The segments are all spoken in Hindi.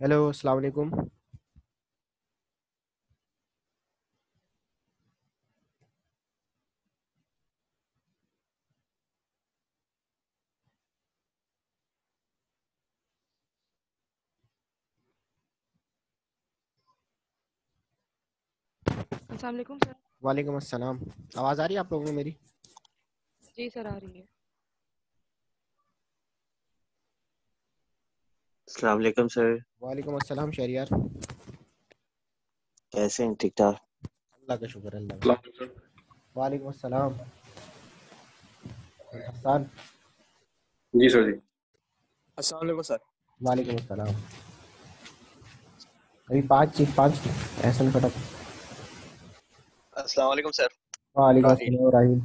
हेलो, अस्सलाम वालेकुम। अस्सलाम वालेकुम सर। वालेकुम अस्सलाम। आवाज़ आ रही है आप लोगों को मेरी? जी सर, आ रही है। अस्सलाम वालेकुम सर। वालेकुम अस्सलाम शहरियार। कैसे हैं? ठीक ठाक। अल्लाह का शुक्र है, अल्लाह का। वालेकुम अस्सलाम हसन। जी सर जी। अस्सलाम वालेकुम सर। वालेकुम अस्सलाम। अभी पाँच ऐसा फटक। अस्सलाम वालेकुम सर। वालेकुम राहील। अस्सलाम राहील।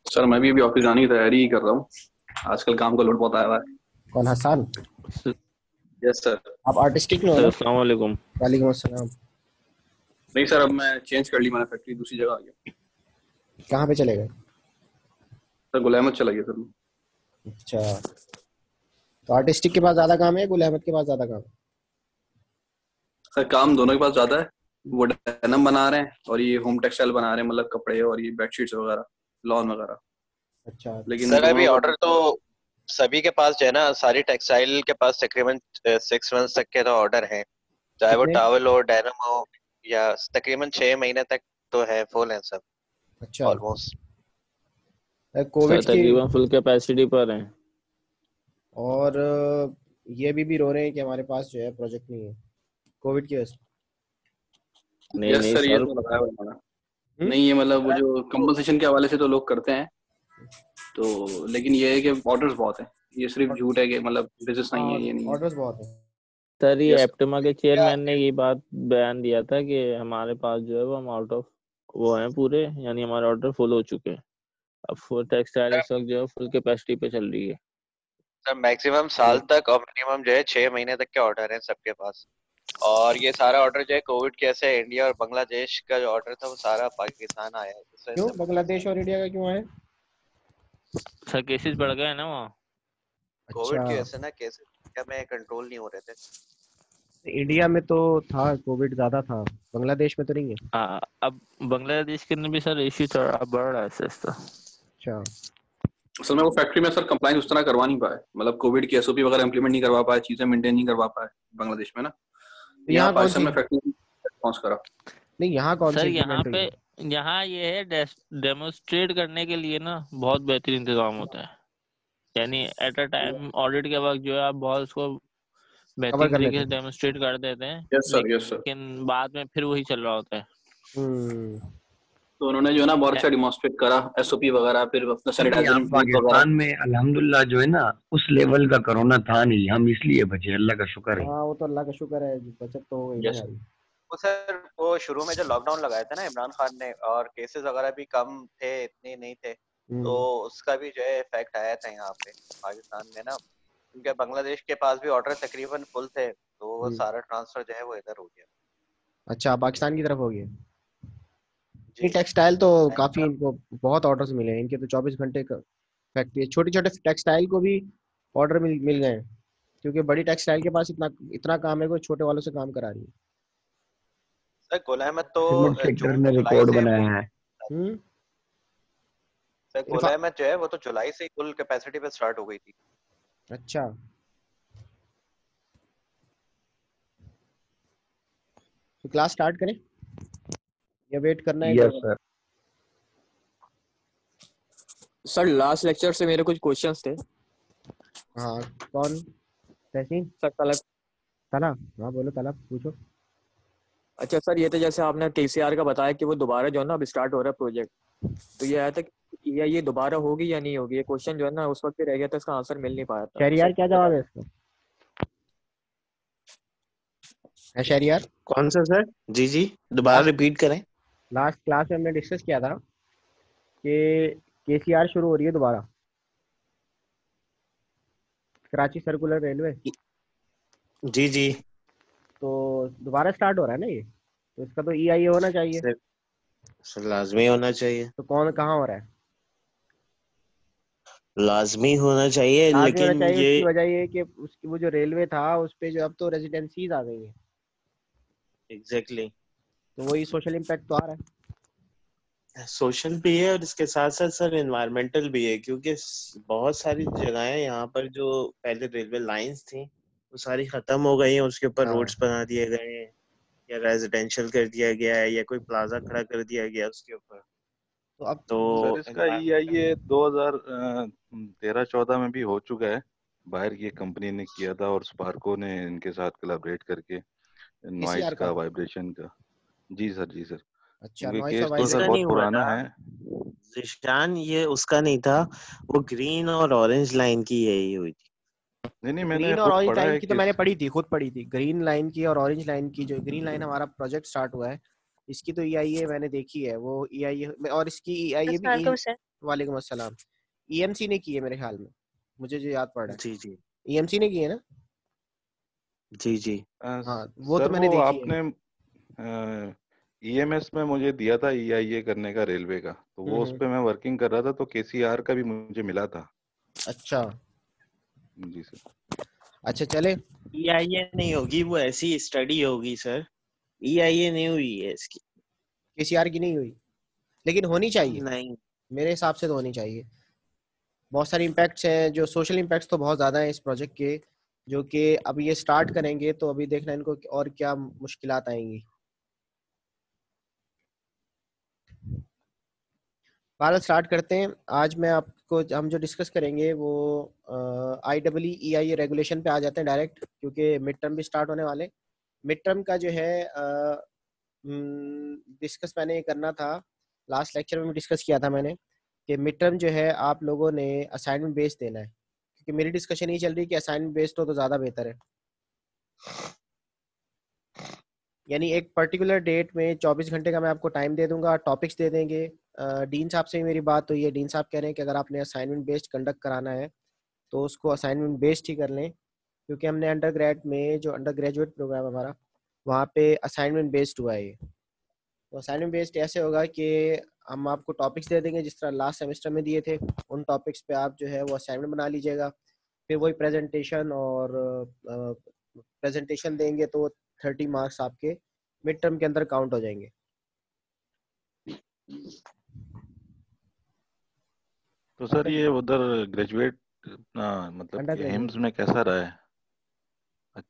सर मैं भी अभी ऑफिस जाने की तैयारी ही कर रहा हूँ। आजकल काम का लोड बहुत आया हुआ है। कौन, हसन? Yes sir. आप आर्टिस्टिक में हो सर ना? अस्सलाम वालेकुम। वालेकुम अस्सलाम। नहीं सर, अब मैं चेंज कर ली, मैंने फैक्ट्री दूसरी जगह आ गया। कहाँ पे चले गए? सर गुल अहमद चला गया सर मैं। अच्छा, तो आर्टिस्टिक के पास ज़्यादा काम है, गुल अहमद के पास ज़्यादा काम है? सर काम दोनों के पास ज्यादा है। वो डेनिम बना रहे हैं और ये होम टेक्सटाइल बना रहे हैं, मतलब कपड़े और ये बेडशीट्स वगैरह, लॉन वगैरह। अच्छा। लेकिन सर अभी दोनों ऑर्डर का तो सभी के पास जो है ना, सारी टेक्सटाइल के पास तकरीबन 6 मंथ तक के तो ऑर्डर है, चाहे वो कितने? टॉवल हो, डेनिम हो, या तकरीबन 6 महीने तक तो है, फुल है सब अच्छा, ऑलमोस्ट। सर कोविड की। तकरीबन फुल कैपेसिटी पर हैं। और ये भी रो रहे हैं कि हमारे पास जो है प्रोजेक्ट नहीं है कोविड की वजह से। नहीं यस नहीं सर, ये सर। तो लगाया हुआ है हमारा। हम्म? नहीं, ये मतलब वो जो कंपनसेशन के हवाले से तो लोग करते हैं, तो लेकिन ये है कि ऑर्डर्स बहुत है। ये सिर्फ झूठ है कि मतलब बिजनेस नहीं है, हाँ, ये नहीं है। ऑर्डर्स बहुत है। सर ये यस एप्टिमा के चेयरमैन ने ये बात बयान दिया था कि हमारे पास जो है वो हम आउट ऑफ वो हैं पूरे, यानी हमारे ऑर्डर फुल हो चुके हैं। अब फुल टेक्सटाइल इस वक्त जो है फुल कैपेसिटी पे चल रही है। सर मैक्सिमम साल तक और मिनिमम जो है 6 महीने तक के ऑर्डर है सबके पास। और ये सारा ऑर्डर जो है कोविड के, ऐसे इंडिया और बांग्लादेश का जो ऑर्डर था वो सारा पाकिस्तान आया है, इस वजह क्यों से। बांग्लादेश और इंडिया का क्यों है? सर केसेस बढ़ गए हैं ना वहाँ। अच्छा, कोविड की वजह से ना केसेस इंडिया में कंट्रोल नहीं हो रहे थे। इंडिया में तो था, कोविड ज्यादा था, बांग्लादेश में तो नहीं है। अब बांग्लादेश के अंदर भी सर इश्यू थोड़ा बढ़ रहा है सर। अच्छा, असल में वो फैक्ट्री में सर कंप्लाइंस उस तरह करवा नहीं पाए, मतलब कोविड की एसओपी वगैरह इंप्लीमेंट नहीं करवा पाए, चीजें मेंटेन नहीं करवा पाए बांग्लादेश में ना। तो यहाँ यहाँ कौन पाकिस्तान सी? में फैक्ट्री रिस्पॉन्स करा। नहीं, यहाँ कौन सी सर इम्प्लीमेंट हुई है? यहाँ ये है डेमोन्स्ट्रेट करने के लिए ना बहुत बेहतरीन इंतजाम होता है। यानी एट अ टाइम ऑडिट के वक्त जो है आप बहुत उसको कवर बेहतरीन कर तरीके लेते से हैं। डेमोन्स्ट्रेट कर देते हैं, यस सर, यस सर। लेकिन बाद में फिर वही चल रहा होता है। हम्म। तो उन्होंने जो है ना बहुत अच्छा डिमॉन्स्ट्रेट करा, एसओपी वगैरह, फिर अपना नहीं, सैनिटाइजर यहाँ बूथ वगैरह। पाकिस्तान में अल्हम्दुलिल्लाह जो है ना, उस लेवल का कोरोना था नहीं, हम इसलिए बचे, अल्लाह का शुक्र है। हाँ, वो तो अल्लाह का शुक्र है, बचत तो हो गई ना यस हमारी। वो सर वो शुरू में जो लॉकडाउन लगाया था ना इमरान खान ने, और केसेस वगैरह भी कम थे, इतने नहीं थे, तो हम्म। उसका भी जो है इफेक्ट आया था यहाँ पे पाकिस्तान में ना। क्योंकि बांग्लादेश के पास भी ऑर्डर तकरीबन फुल थे, तो वो हम्म। सारा ट्रांसफर जो है वो इधर हो गया। अच्छा, पाकिस्तान की तरफ हो गया। जी। नहीं, टेक्सटाइल तो नहीं काफी सर। इनको बहुत ऑर्डर्स मिले हैं, इनके तो 24 घंटे का फैक्ट्री है। छोटे छोटे टेक्सटाइल को भी ऑर्डर मिल गए हैं, क्योंकि बड़ी टेक्सटाइल के पास इतना इतना काम है, कोई छोटे वालों से काम करा रही है। सर गुल अहमद तो सीमेंट सेक्टर जून ने जुलाई रिकॉर्ड से बनाया फुल। है। हम्म। सर गुल अहमद जो है वो तो जुलाई से ही फुल कैपेसिटी पे स्टार्ट हो गई थी। अच्छा, तो क्लास स्टार्ट करें या वेट करना है एक यस दो? सर। सर लास्ट लेक्चर से मेरे कुछ क्वेश्चंस थे। हाँ, कौन? तहसीन? सर तलब। तला? हाँ बोलो, तला पूछो। अच्छा सर, ये तो जैसे आपने टीसीआर का बताया कि वो दोबारा जो है ना अब स्टार्ट हो रहा है प्रोजेक्ट, तो ये आया था कि ये दोबारा होगी या नहीं होगी, ये क्वेश्चन जो है ना उस वक्त ही रह गया था, इसका आंसर मिल नहीं पाया था, तो सर शहरियार क्या बता जवाब है दें। इसका? है शहरियार? कौन सा सर? जी जी, दोबारा लास्ट रिपीट करें। लास्ट क्लास में हमने डिस्कस किया था कि केसीआर शुरू हो रही है दोबारा, कराची सर्कुलर रेलवे। जी जी। तो दोबारा स्टार्ट हो रहा है ना ये, तो इसका तो ईआईए होना चाहिए। सर, सर लाजमी होना चाहिए। तो कौन कहाँ हो रहा है? लाजमी होना चाहिए, लाजमी होना लेकिन चाहिए। ये उसकी वजह ये है कि उसकी वो जो रेलवे था उस पे जो अब तो रेजिडेंसीज आ गई है, एग्जैक्टली तो वही सोशल इम्पैक्ट तो आ रहा है। सोशल भी है और इसके साथ साथ सर एनवायरमेंटल भी है, क्योंकि बहुत सारी जगहें यहाँ पर जो पहले रेलवे लाइंस थी वो सारी खत्म हो गई हैं, उसके ऊपर हाँ रोड्स बना दिए गए हैं या रेजिडेंशियल कर दिया गया है या कोई प्लाजा खड़ा कर दिया गया उसके ऊपर। तो अब तो सर इसका एनवायरमेंटल EIA 2013-14 में भी हो चुका है। बाहर की एक कंपनी ने किया था और स्पार्को ने इनके साथ कोलैबोरेट करके नॉइस केसीआर का, का। वाइब्रेशन का। जी सर, जी सर। अच्छा, क्योंकि नॉइस और केस तो सर इसका वाइब्रेशन। नहीं बहुत हुआ पुराना था है। जिशान, ये उसका नहीं था, वो ग्रीन और ऑरेंज लाइन की यही हुई थी। नहीं नहीं, मैंने ग्रीन और खुद ऑरेंज पढ़ा लाइन है की तो कि मैंने पढ़ी थी, खुद पढ़ी थी। ग्रीन लाइन की और ऑरेंज लाइन की, जो ग्रीन लाइन हमारा प्रोजेक्ट स्टार्ट हुआ है इसकी तो ईआईए मैंने देखी है। वो ईआईए और इसकी ईआईए भी वालेकुम सर। वालेकुम अस्सलाम। ईएमसी ने की है मेरे ख्याल में, मुझे जो याद पड़ रहा है। जी जी ईएमसी ने की है ना? जी जी। हाँ, वो तो सर मैंने वो देखी है। आपने EMS में मुझे दिया था EIA करने का रेलवे का, तो वो उस हम्म। पे मैं वर्किंग कर रहा था, तो KCR का भी मुझे मिला था। अच्छा जी सर। अच्छा, चले। EIA नहीं होगी, वो ऐसी स्टडी होगी सर। EIA नहीं हुई है इसकी। केसीआर की नहीं हुई, लेकिन होनी चाहिए नहीं। मेरे हिसाब से तो होनी चाहिए। बहुत सारे इम्पैक्ट्स हैं, जो सोशल इम्पैक्ट्स तो बहुत ज़्यादा हैं इस प्रोजेक्ट के, जो कि अब ये स्टार्ट करेंगे तो अभी देखना इनको और क्या मुश्किलात आएंगी। बाल स्टार्ट करते हैं। आज मैं आपको, हम जो डिस्कस करेंगे वो IEEE रेगुलेशन पे आ जाते हैं डायरेक्ट, क्योंकि मिड टर्म भी स्टार्ट होने वाले। मिड टर्म का जो है डिस्कस मैंने ये करना था, लास्ट लेक्चर में भी डिस्कस किया था मैंने, कि मिड टर्म जो है आप लोगों ने असाइनमेंट बेस्ड देना है, क्योंकि मेरी डिस्कशन ये चल रही है कि असाइनमेंट बेस्ड हो तो ज़्यादा बेहतर है। यानी एक पर्टिकुलर डेट में 24 घंटे का मैं आपको टाइम दे दूंगा, टॉपिक्स दे देंगे। डीन साहब से ही मेरी बात हुई है, डीन साहब कह रहे हैं कि अगर आपने असाइनमेंट बेस्ड कंडक्ट कराना है तो उसको असाइनमेंट बेस्ड ही कर लें, क्योंकि हमने अंडर ग्रेड में, जो अंडर ग्रेजुएट प्रोग्राम हमारा, वहाँ पे असाइनमेंट बेस्ड हुआ है ये। तो असाइनमेंट बेस्ड ऐसे होगा कि हम आपको टॉपिक्स दे देंगे जिस तरह लास्ट सेमेस्टर में दिए थे, उन टॉपिक्स पे आप जो है वो असाइनमेंट बना लीजिएगा। फिर वही प्रेजेंटेशन और प्रेजेंटेशन देंगे तो 30 मार्क्स आपके मिड टर्म के अंदर काउंट हो जाएंगे। तो सर ये उधर ग्रेजुएट मतलब अंडर कि ग्रेजुएट एम्स में कैसा रहा है?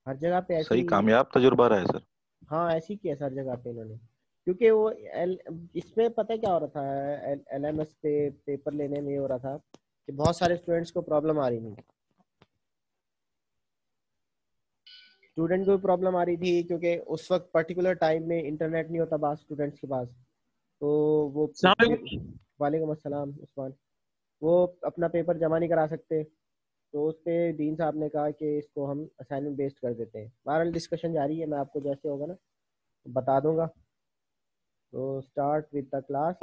हर जगह पे ऐसी, सही कामयाब तजुर्बा रहा है सर? हाँ ऐसी की है हर जगह पे इन्होंने, क्योंकि वो इसमें पता है क्या हो रहा था, LMS पे पेपर लेने में ये हो रहा था कि बहुत सारे स्टूडेंट्स को प्रॉब्लम आ रही थी। स्टूडेंट को भी प्रॉब्लम आ रही थी क्योंकि उस वक्त पर्टिकुलर टाइम में इंटरनेट नहीं होता बास स्टूडेंट्स के पास, तो वो वालेकुम अस्सलाम उस्मान, वो अपना पेपर जमा नहीं करा सकते। तो उस पे डीन साहब ने कहा कि इसको हम असाइनमेंट बेस्ड कर देते हैं। बहरहाल डिस्कशन जारी है, मैं आपको जैसे होगा ना बता दूंगा। तो स्टार्ट विद द क्लास।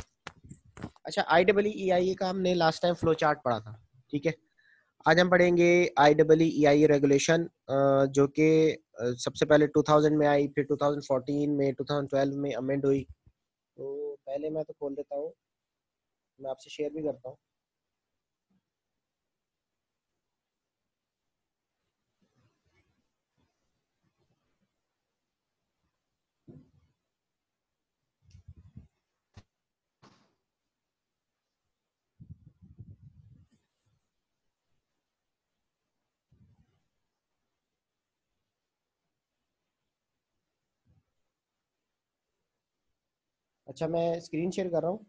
अच्छा, IEEE का हमने लास्ट टाइम फ्लो चार्ट पढ़ा था, ठीक है। आज हम पढ़ेंगे IEEE रेगुलेशन, जो कि सबसे पहले 2000 में आई, फिर 2014 में, 2012 में अमेंड हुई। तो पहले मैं तो खोल देता हूँ, मैं आपसे शेयर भी करता हूँ। अच्छा, मैं स्क्रीन शेयर कर रहा हूँ।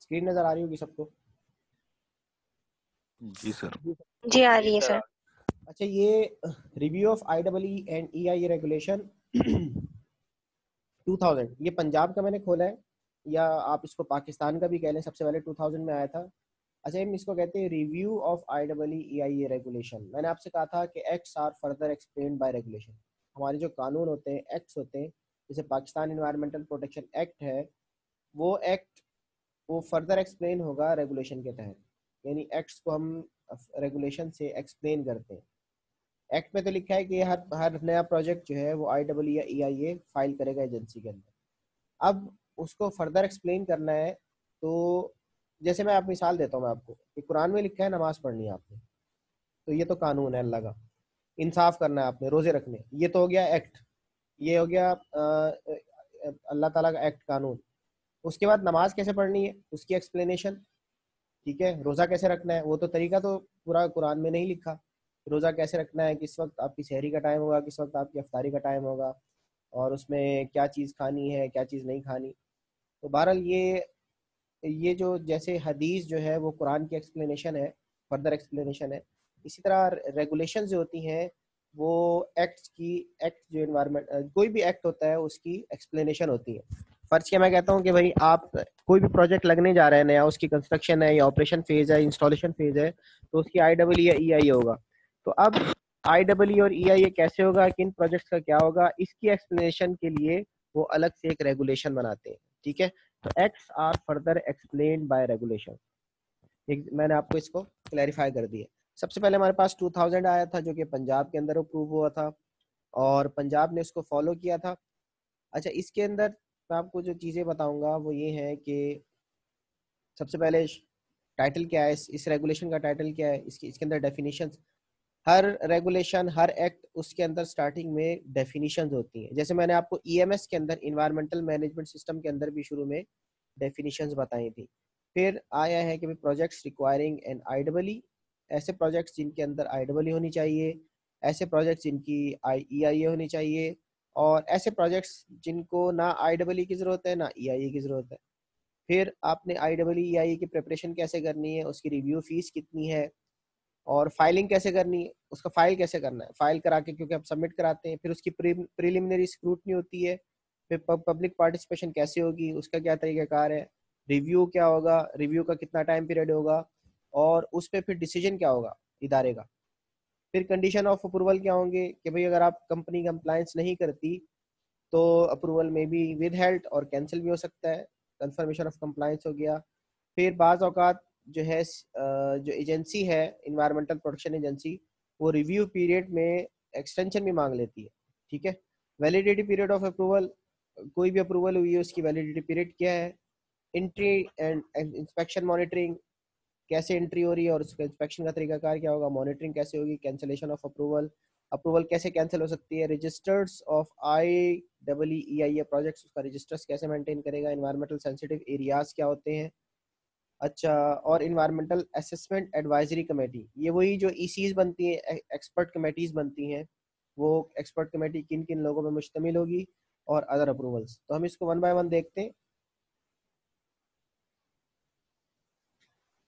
स्क्रीन नज़र आ रही होगी सबको? जी सर। जी आ रही है सर। अच्छा, ये review of IEEE and EIA regulation 2000, ये पंजाब का मैंने खोला है, या आप इसको पाकिस्तान का भी कह लें, सबसे पहले 2000 में आया था। अच्छा, हम इसको कहते हैं review of IEEE EIA regulation. मैंने आपसे कहा था कि acts are further explained by regulation. हमारे जो कानून होते हैं, एक्ट्स होते हैं, जैसे पाकिस्तान एनवायरमेंटल प्रोटेक्शन एक्ट है, वो एक्ट वो फर्दर एक्सप्लेन होगा रेगुलेशन के तहत। यानी एक्ट्स को हम रेगुलेशन से एक्सप्लेन करते हैं। एक्ट में तो लिखा है कि हर नया प्रोजेक्ट जो है वो IEEE या EIA फाइल करेगा एजेंसी के अंदर। अब उसको फर्दर एक्सप्लेन करना है। तो जैसे मैं आप मिसाल देता हूँ मैं आपको कि कुरान में लिखा है नमाज पढ़नी है आपने, तो ये तो कानून है अल्लाह का, इंसाफ करना है आपने, रोजे रखने, ये तो हो गया एक्ट, ये हो गया अल्लाह ताला का एक्ट, कानून। उसके बाद नमाज कैसे पढ़नी है उसकी एक्सप्लेनेशन, ठीक है। रोज़ा कैसे रखना है वो तो तरीका तो पूरा कुरान में नहीं लिखा। रोज़ा कैसे रखना है, किस वक्त आपकी सहरी का टाइम होगा, किस वक्त आपकी अफ्तारी का टाइम होगा, और उसमें क्या चीज़ खानी है क्या चीज़ नहीं खानी। तो बहरहाल ये जो जैसे हदीस जो है वो कुरान की एक्सप्लेनेशन है, फर्दर एक्सप्लेनेशन है। इसी तरह रेगुलेशन जो होती हैं वो एक्ट जो इन्वायरमेंट कोई भी एक्ट होता है उसकी एक्सप्लेनेशन होती है। फर्ज किया मैं कहता हूँ कि भाई आप कोई भी प्रोजेक्ट लगने जा रहा है नया, उसकी कंस्ट्रक्शन है या ऑपरेशन फेज है, इंस्टॉलेशन फेज है, तो उसकी IEE या EIA होगा। तो अब IEE और EIA कैसे होगा, किन प्रोजेक्ट्स का क्या होगा, इसकी एक्सप्लेनेशन के लिए वो अलग से एक रेगुलेशन बनाते हैं, ठीक है। तो acts are further explained by regulation. मैंने आपको इसको क्लैरिफाई कर दिया। सबसे पहले हमारे पास 2000 आया था जो कि पंजाब के अंदर अप्रूव हुआ था और पंजाब ने उसको फॉलो किया था। अच्छा, इसके अंदर मैं आपको जो चीज़ें बताऊंगा वो ये है कि सबसे पहले टाइटल क्या है, इस रेगुलेशन का टाइटल क्या है, इसके अंदर डेफिनेशंस। हर रेगुलेशन हर एक्ट उसके अंदर स्टार्टिंग में डेफिनेशंस होती हैं। जैसे मैंने आपको EMS के अंदर इन्वायरमेंटल मैनेजमेंट सिस्टम के अंदर भी शुरू में डेफिनेशंस बताई थी। फिर आया है कि प्रोजेक्ट्स रिक्वायरिंग एन IEE, ऐसे प्रोजेक्ट्स जिनके अंदर IEE होनी चाहिए, ऐसे प्रोजेक्ट्स जिनकी EIA होनी चाहिए, और ऐसे प्रोजेक्ट्स जिनको ना IEE की ज़रूरत है ना EIA की ज़रूरत है। फिर आपने IEE EIA की प्रिपरेशन कैसे करनी है, उसकी रिव्यू फीस कितनी है, और फाइलिंग कैसे करनी है, उसका फाइल कैसे करना है, फाइल करा के क्योंकि आप सबमिट कराते हैं, फिर उसकी प्रिलिमिनरी स्क्रूटनी होती है, फिर पब्लिक पार्टिसिपेशन कैसे होगी, उसका क्या तरीक़ाकार है, रिव्यू क्या होगा, रिव्यू का कितना टाइम पीरियड होगा, और उस पर फिर डिसीजन क्या होगा इदारे का। फिर कंडीशन ऑफ अप्रूवल क्या होंगे कि भाई अगर आप कंपनी कंप्लायंस नहीं करती तो अप्रूवल में भी विद हेल्ड और कैंसिल भी हो सकता है, कंफर्मेशन ऑफ कंप्लायंस हो गया। फिर बाज़ औक़ात जो है जो एजेंसी है इन्वायरमेंटल प्रोटेक्शन एजेंसी, वो रिव्यू पीरियड में एक्सटेंशन भी मांग लेती है, ठीक है। वैलिडिटी पीरियड ऑफ अप्रूवल, कोई भी अप्रूवल हुई है उसकी वैलिडिटी पीरियड क्या है। एंट्री एंड इंस्पेक्शन मॉनिटरिंग, कैसे एंट्री हो रही है और उसका इंस्पेक्शन का तरीकाकार क्या होगा, मॉनिटरिंग कैसे होगी, कैंसिलेशन ऑफ अप्रूवल कैसे कैंसिल हो सकती है, registers of IEE EIA projects, उसका रजिस्टर्स कैसे मेंटेन करेगा, इन्वायरमेंटल सेंसिटिव एरियाज क्या होते हैं। अच्छा, और इन्वायरमेंटल असेसमेंट एडवाइजरी कमेटी, ये वही जो ECs बनती हैं, एक्सपर्ट कमेटीज बनती हैं, वो एक्सपर्ट कमेटी किन किन लोगों पर मुश्तमिल होगी, और अदर अप्रूवल्स। तो हम इसको वन बाय वन देखते हैं।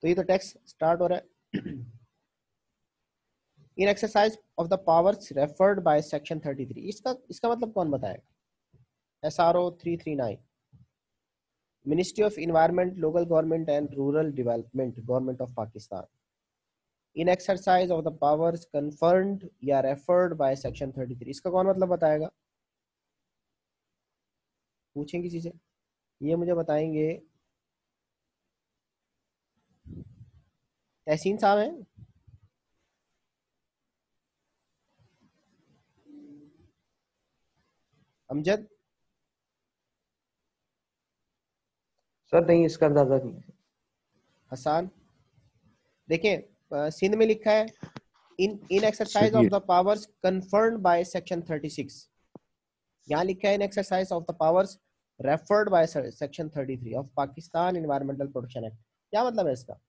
तो ये तो टेक्स्ट स्टार्ट हो रहा है। In exercise of the powers referred by section 33, इसका मतलब कौन बताएगा। SRO 339, ministry of environment, local government and rural development, government of Pakistan. In exercise of the powers confirmed या रेफर्ड बाय सेक्शन 33, इसका कौन मतलब बताएगा। पूछें किसी से, ये मुझे बताएंगे। तहसीन साहब हैं। अमजद, सर नहीं, इसका अंदाजा नहीं है। हसान, देखें सिंध में लिखा है इन एक्सरसाइज सर ऑफ ये the powers confirmed by section 36, यहाँ लिखा है in exercise of the powers referred by section 33 of Pakistan environmental protection act. क्या मतलब है इसका।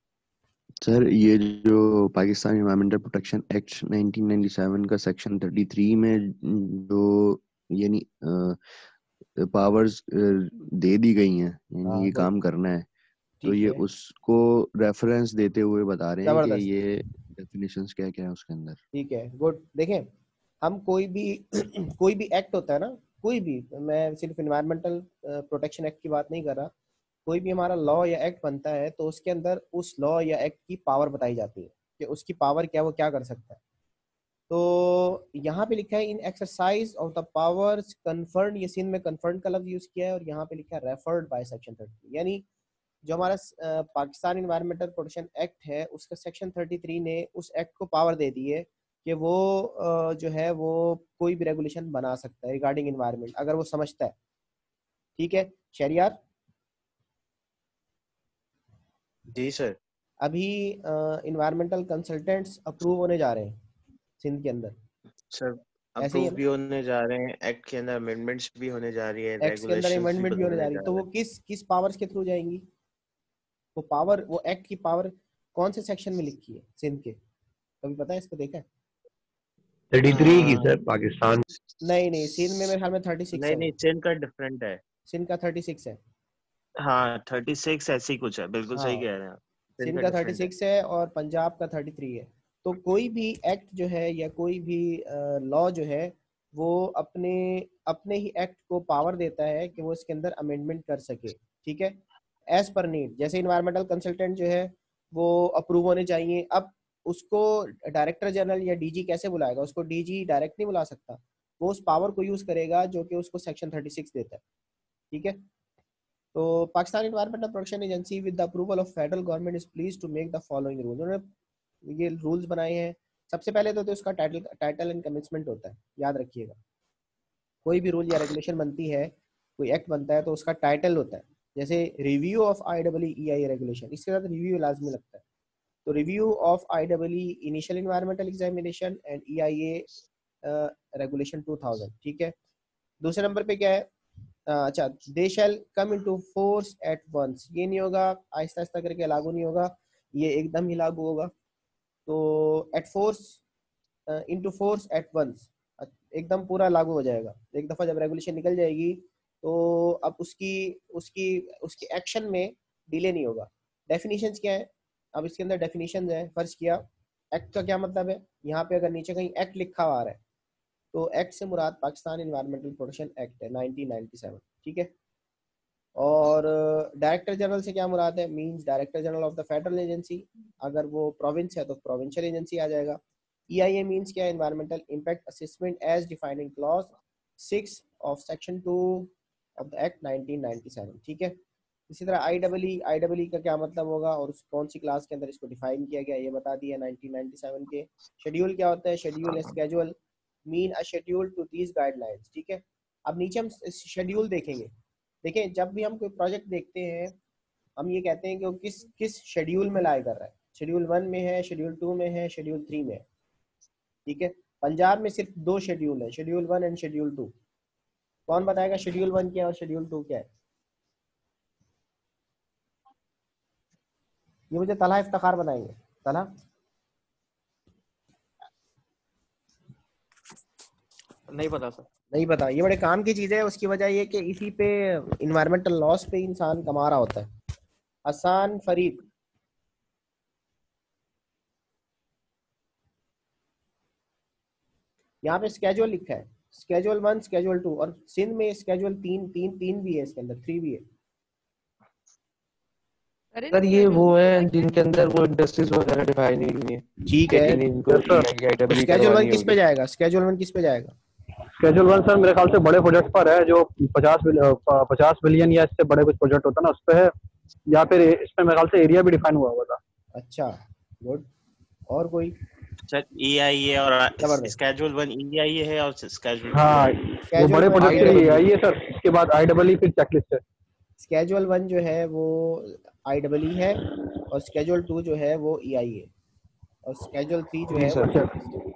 सर ये जो पाकिस्तान एनवायरमेंटल प्रोटेक्शन एक्ट 1997 का सेक्शन 33 में जो यानी पावर्स दे दी गई हैं, यानी हाँ ये गुड, काम करना है, तो ठीक ये है, उसको रेफरेंस देते हुए बता रहे हैं कि जबरदस्त, ये डेफिनेशंस क्या क्या है उसके अंदर। ठीक है, गुड। देखें हम कोई भी कोई भी एक्ट होता है ना, कोई भी, मैं सिर्फ इन्वायरमेंटल प्रोटेक्शन एक्ट की बात नहीं कर रहा, कोई भी हमारा लॉ या एक्ट बनता है तो उसके अंदर उस लॉ या एक्ट की पावर बताई जाती है कि उसकी पावर क्या, वो क्या कर सकता है। तो यहाँ पे लिखा है in exercise of the powers conferred, ये सिंध में कन्फर्ड का लफ्ज यूज किया है, और यहाँ पे लिखा है रेफर्ड बाय सेक्शन 33, यानी जो हमारा पाकिस्तान इन्वायरमेंटल प्रोटेक्शन एक्ट है उसका सेक्शन 33 ने उस एक्ट को पावर दे दी है कि वो जो है वो कोई भी रेगुलेशन बना सकता है रिगार्डिंग इन्वायरमेंट, अगर वो समझता है। ठीक है शहरियार? जी सर। अभी इन्वायरमेंटल कंसल्टेंट्स अप्रूव होने जा रहे हैं सिंध के अंदर, सर ऐसे ही है अप्रूव भी होने जा रहे हैं, एक्ट के अंदर अमेंडमेंट्स भी होने जा रही है, ना? एक्ट के अंदर रेगुलेशंस भी अमेंडमेंट भी होने जा बदलने रही, जा तो रहे वो किस पावर्स के थ्रू जाएंगी? वो पावर, वो एक्ट की पावर कौन से सेक्शन में लिखी है सिंध के, कभी पता है इसको, देखा है? 33 की हैं। सर पाकिस्तान। नहीं सिंध में मेरे ख्याल में 36 नहीं है, नहीं, सिंध का डिफरेंट है। सिंध का 36 है। हाँ 36 ऐसी कुछ है, बिल्कुल सही हाँ कह रहे हैं आप, सिंध सिंध का का डिफरेंट है। 36 है और पंजाब का 33 है। तो कोई भी एक्ट जो है या कोई भी लॉ जो है वो अपने अपने ही एक्ट को पावर देता है कि वो इसके अंदर अमेंडमेंट कर सके, ठीक है, एज पर नीड। जैसे इन्वायरमेंटल कंसल्टेंट जो है वो अप्रूव होने चाहिए। अब उसको डायरेक्टर जनरल या डीजी कैसे बुलाएगा? उसको डीजी डायरेक्ट नहीं बुला सकता, वो उस पावर को यूज करेगा जो कि उसको सेक्शन 36 देता है, ठीक है। तो Pakistan environmental protection agency with the approval of federal government is please to make the following rule. उन्होंने ये रूल्स बनाए हैं। सबसे पहले तो उसका टाइटल एंड कमिटमेंट होता है, याद रखिएगा। कोई भी रूल या रेगुलेशन बनती है, कोई एक्ट बनता है तो उसका टाइटल होता है। जैसे रिव्यू ऑफ IEEE रेगुलेशन, इसके साथ रिव्यू लाजमी लगता है। तो review of IEEE initial environmental examination and EIA regulation 2000, ठीक है। दूसरे नंबर पे क्या है? अच्छा, they shall come into force at once, ये नहीं होगा आहिस्ता आहिस्ता करके लागू नहीं होगा, ये एकदम ही लागू होगा। तो at force into force at once, एकदम पूरा लागू हो जाएगा। एक दफ़ा जब रेगुलेशन निकल जाएगी तो अब उसकी उसकी उसकी एक्शन में डिले नहीं होगा। डेफिनेशंस क्या है? अब इसके अंदर डेफिनेशंस है। फर्ज किया एक्ट का क्या मतलब है, यहाँ पे अगर नीचे कहीं एक्ट लिखा हुआ आ रहा है तो एक्ट से मुराद पाकिस्तान एनवायरमेंटल प्रोटेक्शन एक्ट है 1997, ठीक है। और डायरेक्टर जनरल से क्या मुराद है? Means director general of the federal agency. अगर वो प्रोविंस है तो प्रोविंशियल एजेंसी आ जाएगा। EIA मींस क्या है? Environmental impact assessment as defined in clause 6 of section 2 of the act 1997, ठीक है। इसी तरह IEEE का क्या मतलब होगा और कौन सी क्लास के अंदर इसको डिफाइन किया गया, ये बता दिया 1997 के। शेड्यूल क्या होता है? Schedule schedule mean a schedule to these guidelines, ठीक है। अब नीचे हम शेड्यूल देखेंगे। देखें, जब भी हम कोई प्रोजेक्ट देखते हैं हम ये कहते हैं कि वो किस किस शेड्यूल में लाया कर रहा है। शेड्यूल 1 में है, शेड्यूल 2 में है, शेड्यूल 3 में है, ठीक है। पंजाब में सिर्फ 2 शेड्यूल है, शेड्यूल 1 एंड शेड्यूल 2। कौन बताएगा शेड्यूल 1 क्या है और शेड्यूल 2 क्या है? ये मुझे तलहा इफ्तिखार बताएंगे। तलहा? नहीं पता सर। नहीं पता। ये बड़े काम की चीज़ है। उसकी वजह ये कि इसी पे इन्वायरमेंटल लॉस पे इंसान कमा रहा होता है। हसन फरीद, यहाँ पे स्केड्यूल लिखा है, स्केड्यूल 1, स्केड्यूल 2, और सिंध में स्केड्यूल 3 भी है, इसके अंदर 3 भी है। सर ये वो है जिनके अंदर वो इंडस्ट्रीज वगैरह डिफाइन ही नहीं है, ठीक है। इनको स्केड्यूल 1 किस पे जाएगा? स्केड्यूल 1 किस पे जाएगा? स्केड्यूल 1 सर मेरे ख्याल से बड़े प्रोजेक्ट पर है, जो 50 मिलियन या इससे बड़े कुछ प्रोजेक्ट होता है ना, उस पे है, या फिर इस पे मेरे ख्याल से एरिया भी डिफाइन हुआ हुआ था। अच्छा गुड। और कोई? सर EIA और स्केड्यूल 1 EIA है और स्केड्यूल हाँ वो बड़े प्रोजेक्ट के लिए EIA सर, इसके बाद IEEE फिर चेकलिस्ट है। स्केड्यूल 1 जो है वो IEEE है और स्केड्यूल 2 जो है वो EIA और स्केड्यूल 3 जो है वो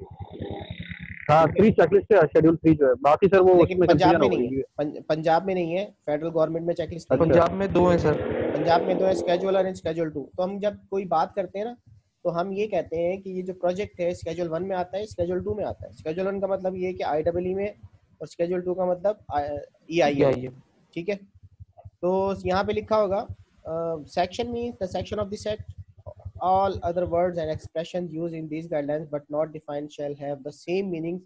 हाँ 3 चेकलिस्ट है, शेड्यूल 3 जो है, बाकी सर वो उसमें पंजाब में नहीं है। पंजाब में नहीं है, फेडरल गवर्नमेंट में चेकलिस्ट है। पंजाब में 2 है सर। पंजाब में 2 है, स्केड्यूल 1 और स्केड्यूल 2। तो हम जब कोई बात करते हैं ना तो हम ये कहते हैं कि ये जो प्रोजेक्ट है स्केड्यूल 1 में आता है, स्केड्यूल 2 में आता है। स्केड्यूल 1 का मतलब ये है कि IEEE में, और स्केड्यूल 2 का मतलब EIA, ठीक है। तो यहाँ पे लिखा होगा section means the section of this act, all other words and expressions used in these guidelines but not defined shall have the same meanings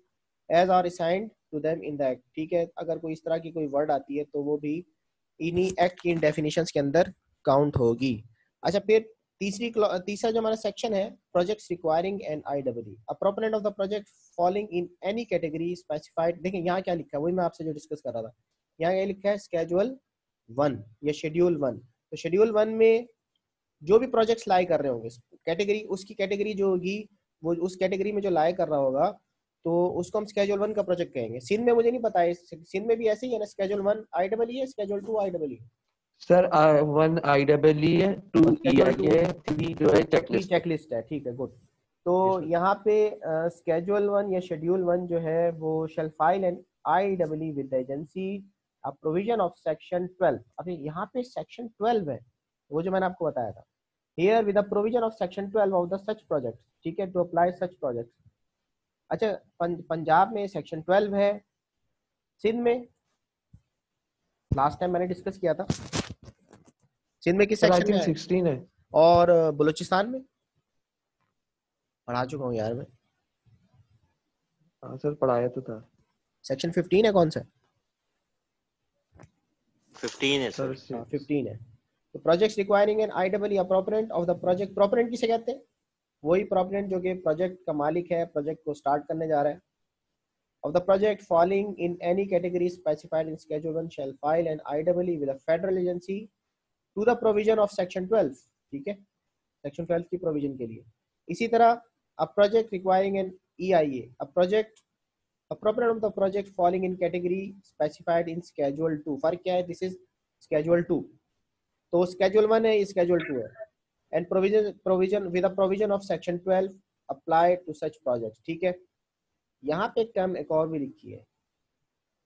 as are assigned to them in the act, ठीक है। अगर कोई इस तरह की कोई वर्ड आती है तो वो भी इन्हीं एक्ट की डेफिनेशंस के अंदर काउंट होगी। अच्छा, फिर तीसरा जो हमारा सेक्शन है, projects requiring an IEEE, a proponent of the project falling in any category specified. देखिए यहाँ क्या लिखा है, वही मैं आपसे जो डिस्कस कर रहा था। यहाँ क्या लिखा है? स्केड्यूल 1 या शेड्यूल 1। तो शेड्यूल 1 में जो भी प्रोजेक्ट्स लाए कर रहे होंगे कैटेगरी, उसकी कैटेगरी जो होगी वो उस कैटेगरी में जो लाए कर रहा होगा तो उसको हम स्केड्यूल 1 का प्रोजेक्ट कहेंगे। सिंध में मुझे नहीं पता है, सिंध में भी ऐसे ही है ना, स्केड्यूल 1 IEE है, स्केड्यूल 2 IEE है। सर 1 IEE है, 2 EIA है, 3 जो है चेकलिस्ट है। ठीक है, गुड। तो यहाँ पे स्केड्यूल 1 या शेड्यूल 1 जो है वो shall file an IEE with the agency a provision of section 12। अभी यहाँ पे सेक्शन 12 है, वो जो मैंने आपको बताया था, here with the provision of section 12 of the such project, ठीक है, टू अप्लाई सच प्रोजेक्ट। अच्छा, पंजाब में सेक्शन 12 है, सिंध में लास्ट टाइम मैंने डिस्कस किया था, सिंध में किस सेक्शन में है? 16 है। और बलूचिस्तान में पढ़ा चुका हूँ यार मैं। हाँ सर पढ़ाया तो था। सेक्शन 15 है, कौन सा? 15 है सर। 15 है। तो projects requiring an IEE proponent of the project. Proponent किसे कहते हैं? वही प्रोपोनेंट जो कि प्रोजेक्ट का मालिक है, प्रोजेक्ट को स्टार्ट करने जा रहा है। of the project falling in any category specified in Schedule 1 shall file an IEE with a federal agency to the provision of Section 12। ठीक है, Section 12 की प्रोविजन के लिए। इसी तरह a project requiring an EIA, a proponent of the project falling in category specified in Schedule 2। फर्क क्या है? This is Schedule 2, तो Schedule 1 है, Schedule 2 है। and provision with a provision of Section 12 applied to such projects। ठीक है, यहाँ पे एक टर्म एक और भी लिखी है,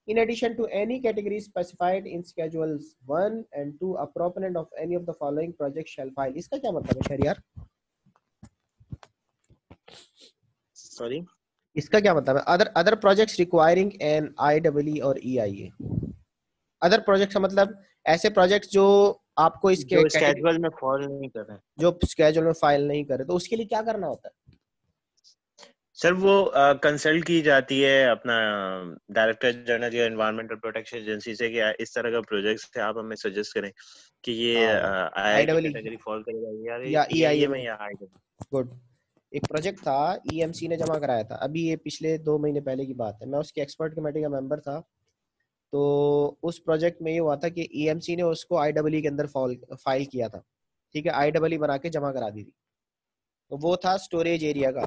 in addition to any category specified in schedules 1 and 2 a proponent of any of the following projects shall file। इसका क्या मतलब है शहरियार? सॉरी, इसका क्या मतलब है? Other projects requiring an IEE और EIA। अदर प्रोजेक्ट का मतलब ऐसे प्रोजेक्ट्स जो आपको इसके जो स्केड्यूल में फॉल नहीं कर रहे, जो स्केड्यूल में फाइल नहीं करे, तो उसके लिए क्या करना होता है? सर वो कंसल्ट की जाती है अपना डायरेक्टर जनरल या एनवायरमेंटल प्रोटेक्शन एजेंसी से कि इस तरह का प्रोजेक्ट है, आप हमें सजेस्ट करें कि ये IIA कैटेगरी फॉल करेगा या EIA में या IEE। गुड। एक प्रोजेक्ट था, EMC ने जमा कराया था, अभी ये पिछले 2 महीने पहले की बात है, मैं उसकी एक्सपर्ट कमेटी का मेंबर था। तो उस प्रोजेक्ट में ये हुआ था कि EMC ने उसको IEE के अंदर फाइल किया था। ठीक है, IEE बना के जमा करा दी थी। तो वो था स्टोरेज एरिया का,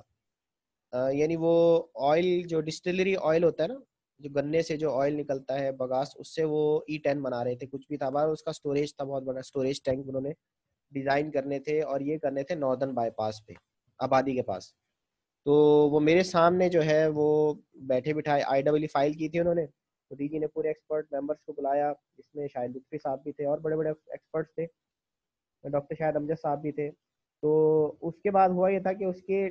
यानी वो ऑयल जो डिस्टिलरी ऑयल होता है ना, जो गन्ने से जो ऑयल निकलता है बगास, उससे वो E10 बना रहे थे, कुछ भी था बाहर, उसका स्टोरेज था, बहुत बड़ा स्टोरेज टैंक उन्होंने डिजाइन करने थे, और ये करने थे नॉर्दर्न बाईपास पे, आबादी के पास। तो वो मेरे सामने जो है वो बैठे बिठाए IEE फाइल की थी उन्होंने। तो DG ने पूरे एक्सपर्ट मेंबर्स को बुलाया, जिसमें शायद लुत्फी साहब भी थे और बड़े बड़े एक्सपर्ट्स थे, डॉक्टर शायद अमजद साहब भी थे। तो उसके बाद हुआ ये था कि उसके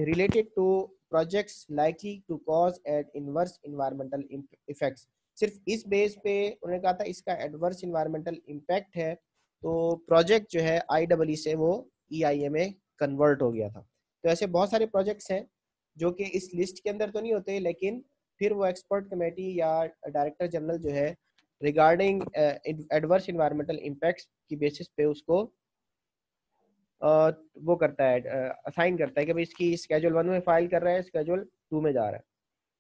related to projects likely to cause adverse environmental effects, सिर्फ इस बेस पे उन्होंने कहा था इसका एडवर्स इन्वायरमेंटल इम्पैक्ट है, तो प्रोजेक्ट जो है IEE से वो EIA में कन्वर्ट हो गया था। तो ऐसे बहुत सारे प्रोजेक्ट्स हैं जो कि इस लिस्ट के अंदर तो नहीं होते, लेकिन फिर वो एक्सपर्ट कमेटी या डायरेक्टर जनरल जो है रिगार्डिंग एडवर्स इन्वायरमेंटल इम्पैक्ट्स की बेसिस पे उसको वो करता है, असाइन करता है कि भाई इसकी स्केड्यूल 1 में फाइल कर रहा है, स्केड्यूल 2 में जा रहा है।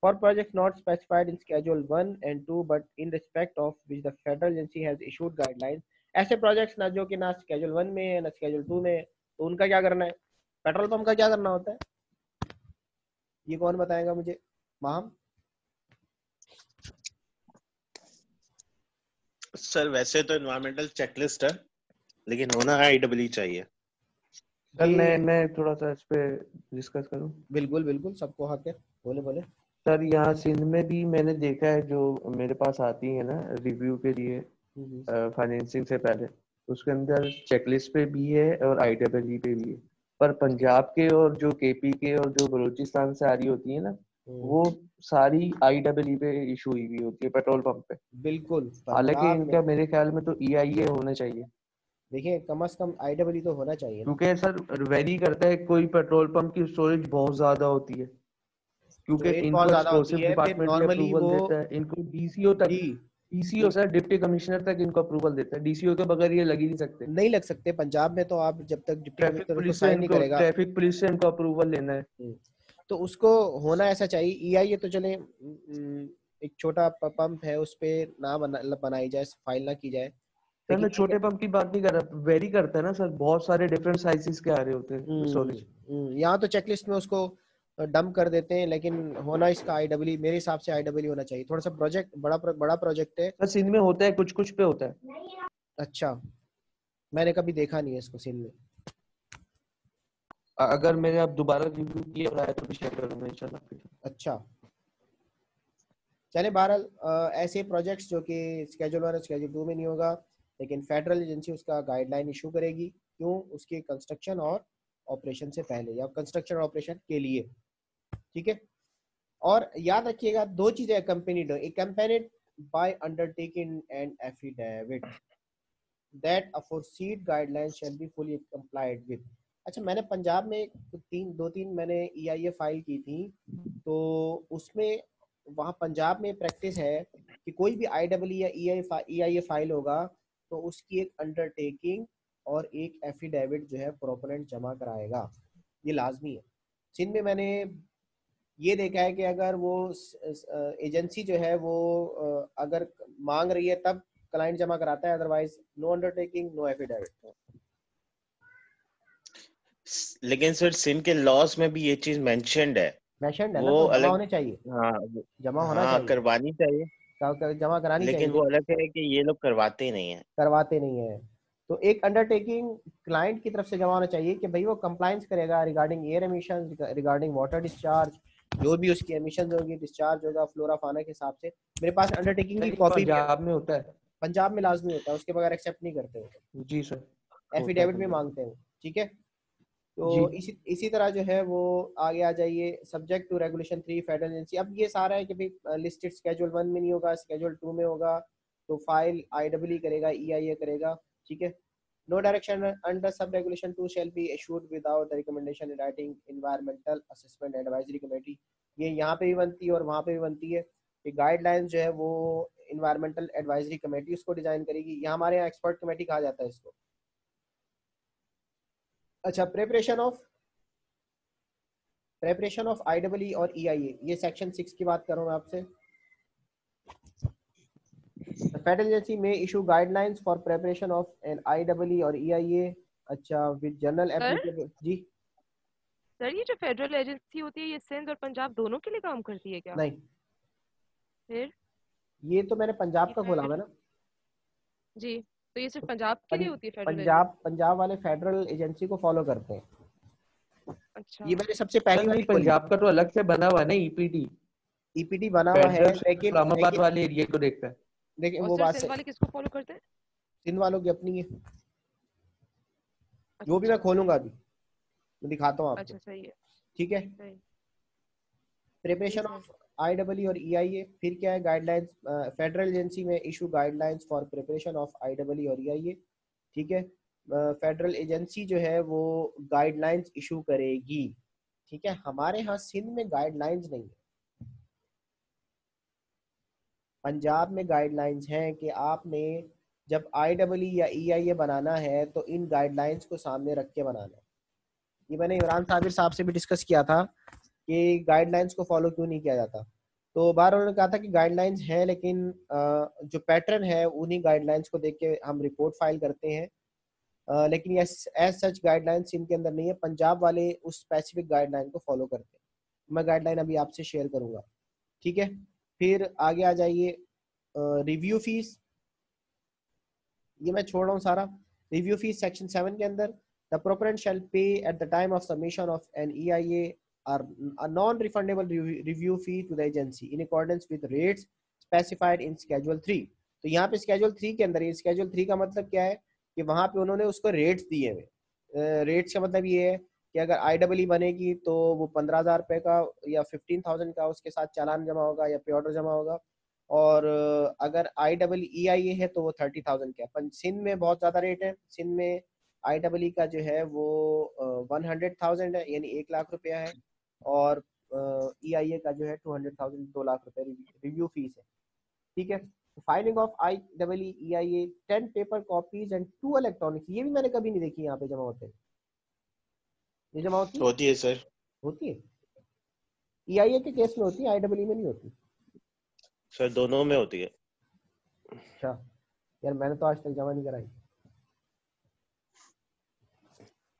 For project not specified in schedule 1 and 2 but in respect of which the federal agency has issued guidelines. ऐसे प्रोजेक्ट्स ना जो कि ना स्केड्यूल 1 में है ना स्केड्यूल 2 में, तो उनका क्या करना है? पेट्रोल पंप का क्या करना होता है, ये कौन बताएगा मुझे? माहम सर वैसे तो एनवायरमेंटल चेकलिस्ट है, लेकिन होना IEE चाहिए। सर मैं थोड़ा सा इस पे डिस्कस करूं? बिल्कुल बिल्कुल, सबको हक है, बोले बोले। सर यहाँ सिंध में भी मैंने देखा है, जो मेरे पास आती है ना रिव्यू के लिए फाइनेंसिंग से पहले, उसके अंदर चेकलिस्ट पे भी है और IEE पे भी है। पर पंजाब के और जो KP के और जो बलूचिस्तान से आ रही होती है ना, वो सारी IEE पे इशू हुई होती है पेट्रोल पंप पे। बिल्कुल, हालांकि इनका मेरे ख्याल में तो EIA होना चाहिए। देखिए कम से कम IEE तो होना चाहिए, क्योंकि सर वेरी करता है, कोई पेट्रोल पंप की स्टोरेज बहुत ज्यादा होती है, क्योंकि इनको एक्सप्लोसिव डिपार्टमेंट अप्रूवल देता है, इनको DCO तक, DCO सर डिप्टी कमिश्नर तक इनको अप्रूवल देता है। DCO के बगैर ये लग ही नहीं सकते। पंजाब में तो आप जब तक डिप्टी कमिश्नर उसको साइन नहीं करेगा, ट्रैफिक पुलिस से इनको अप्रूवल लेना है, तो उसको होना ऐसा चाहिए। EIA तो चले एक छोटा पंप है, उस पे ना बनाई जाए, फाइल ना की जाए। सर मैं छोटे पंप की बात नहीं कर रहा, वेरी करता है ना सर, बहुत सारे डिफरेंट साइजेस के आ रहे होते हैं स्टोरेज। यहाँ तो चेकलिस्ट में उसको डंप कर देते हैं, लेकिन होना इसका आईडब्ल्यू, मेरे हिसाब से आईडब्ल्यू होना चाहिए। थोड़ा सा प्रोजेक्ट बड़ा प्रोजेक्ट है। बस इनमें होता है, कुछ कुछ पे होता है। अच्छा, मैंने कभी देखा नहीं है इसको सीन में। अगर मैंने अब दोबारा रिव्यू किया और आया तो भी शेयर करूंगा इंशाल्लाह। अच्छा, चले बहरहाल ऐसे प्रोजेक्ट्स जो कि स्केड्यूल 1 और स्केड्यूल 2 में नहीं होगा, लेकिन फेडरल एजेंसी उसका गाइडलाइन इशू करेगी। क्यों? उसके कंस्ट्रक्शन और ऑपरेशन से पहले या कंस्ट्रक्शन और ऑपरेशन के लिए। ठीक है, और याद रखिएगा दो चीजें accompanied by undertaking and affidavit that aforesaid guidelines shall be fully complied with। अच्छा, मैंने पंजाब में दो तीन मैंने EIA फाइल की थी, तो उसमें वहाँ पंजाब में प्रैक्टिस है कि कोई भी IEE या EIA फाइल होगा तो उसकी एक अंडरटेकिंग और एक एफिडेविट जो है प्रोपोनेंट जमा कराएगा, ये लाजमी है। सिंध में मैंने ये देखा है कि अगर वो एजेंसी जो है वो अगर मांग रही है तब क्लाइंट जमा कराता है, otherwise no undertaking no affidavit. लेकिन सर सिंध के लॉस में भी ये चीज मेंशन्ड है ना, वो तो जमा अलग। होने चाहिए। हाँ जमा होना हाँ चाहिए, करवानी चाहिए, जमा करानी लेकिन चाहिए, वो अलग है कि ये लोग करवाते ही नहीं है। करवाते नहीं है। तो एक अंडरटेकिंग क्लाइंट की तरफ से जमा होना चाहिए कि भाई वो कंप्लायंस करेगा regarding air emission, regarding water discharge, जो भी उसकी एमिशन होगी, डिस्चार्ज होगा फ्लोरा फाना के हिसाब से। मेरे पास अंडरटेकिंग की कॉपी भी है। पंजाब में होता है, पंजाब में लाजमी होता है, उसके बगैर एक्सेप्ट नहीं करते हो। जी सर, एफिडेविट भी मांगते हैं। ठीक है, तो जी। इसी तरह जो है वो आगे आ जाइए। Subject to regulation 3 federal agency. अब ये सारा है कि भाई लिस्टेड स्केड्यूल 1 में नहीं होगा, स्केड्यूल 2 में होगा, तो फाइल IEE करेगा, EIA करेगा। ठीक है, no direction under sub regulation 2 shall be issued without the recommendation in writing environmental assessment advisory committee. ये यहाँ पे भी बनती है और वहाँ पे भी बनती है कि गाइडलाइंस जो है वो इन्वायरमेंटल एडवाइजरी कमेटी उसको डिजाइन करेगी, या हमारे यहाँ एक्सपर्ट कमेटी कहा जाता है इसको। अच्छा, प्रेपरेशन ऑफ IEE और EIA, ये सेक्शन 6 की बात कर रहा हूँ आपसे। फेडरल एजेंसी में issue guidelines for preparation of an IEE और EIA। अच्छा, विद जनरल एप्लीकेबल। जी सर, ये जो फेडरल एजेंसी होती है ये सिंध और पंजाब दोनों के लिए काम करती है क्या? नहीं, फिर ये तो मैंने पंजाब का खोला है ना जी, तो ये सिर्फ पंजाब के लिए होती है फेडरल एजेंसी? पंजाब वाले फेडरल एजेंसी को फॉलो करते हैं। अच्छा, ये मैंने सबसे पहली वाली खोली। पंजाब का तो अलग से बना हुआ है ना, EPD बना हुआ है, लेकिन इस्लामाबाद वाले एरिया को देखता है। लेकिन वो बात सिंध वाले किसको फॉलो करते हैं? सिंध वालों की अपनी है, जो भी मैं खोलूंगा अभी मैं दिखाता हूँ आपको। अच्छा, सही है, ठीक है। प्रिपरेशन ऑफ IEE और EIA। फिर क्या है? गाइडलाइंस फेडरल एजेंसी में issue guidelines for preparation of IEE और EIA। ठीक है, फेडरल एजेंसी जो है वो गाइडलाइंस इशू करेगी। ठीक है, हमारे यहाँ सिंध में गाइडलाइंस नहीं है, पंजाब में गाइडलाइंस हैं कि आपने जब IEE या EIA बनाना है तो इन गाइडलाइंस को सामने रख के बनाना है। ये मैंने इमरान साबिर साहब से भी डिस्कस किया था कि गाइडलाइंस को फॉलो क्यों नहीं किया जाता। तो बार उन्होंने कहा था कि गाइडलाइंस है, लेकिन जो पैटर्न है उन्हीं गाइडलाइंस को देख के हम रिपोर्ट फाइल करते हैं, लेकिन ये एज सच गाइडलाइंस इनके अंदर नहीं है। पंजाब वाले उस स्पेसिफिक गाइडलाइन को फॉलो करते हैं। मैं गाइडलाइन अभी आपसे शेयर करूंगा। ठीक है, फिर आगे आ जाइए। रिव्यू फीस, ये मैं छोड़ रहा हूँ सारा। रिव्यू फीस सेक्शन 7 के अंदर, the proponent shall pay at the time of submission of an EIA or a non-refundable review fee to the agency in accordance with rates specified in Schedule 3। तो यहाँ पे Schedule 3 के अंदर, ये Schedule 3 का मतलब क्या है कि वहाँ पे उन्होंने उसको रेट्स दिए हुए। रेट्स का मतलब ये है कि अगर IEE बनेगी तो वो 15,000 रुपये का या 15,000 का उसके साथ चालान जमा होगा या पे ऑर्डर जमा होगा, और अगर IEE EIA है तो वो 30,000 का है। सिंध में बहुत ज़्यादा रेट है। सिंध में IEE का जो है वो 100,000 है, यानी 1 लाख रुपया है, और EIA का जो है 200,000, 2 लाख रुपए रिव्यू फीस है। ठीक है, filing of IEE EIA 10 paper copies and 2 electronics, ये भी मैंने कभी नहीं देखी यहाँ पे जमा होते। ये जमा होती है सर, होती है EIA के केस में होती है, IEE में नहीं होती सर, दोनों में होती है। अच्छा यार, मैंने तो आज तक जमा नहीं कराई।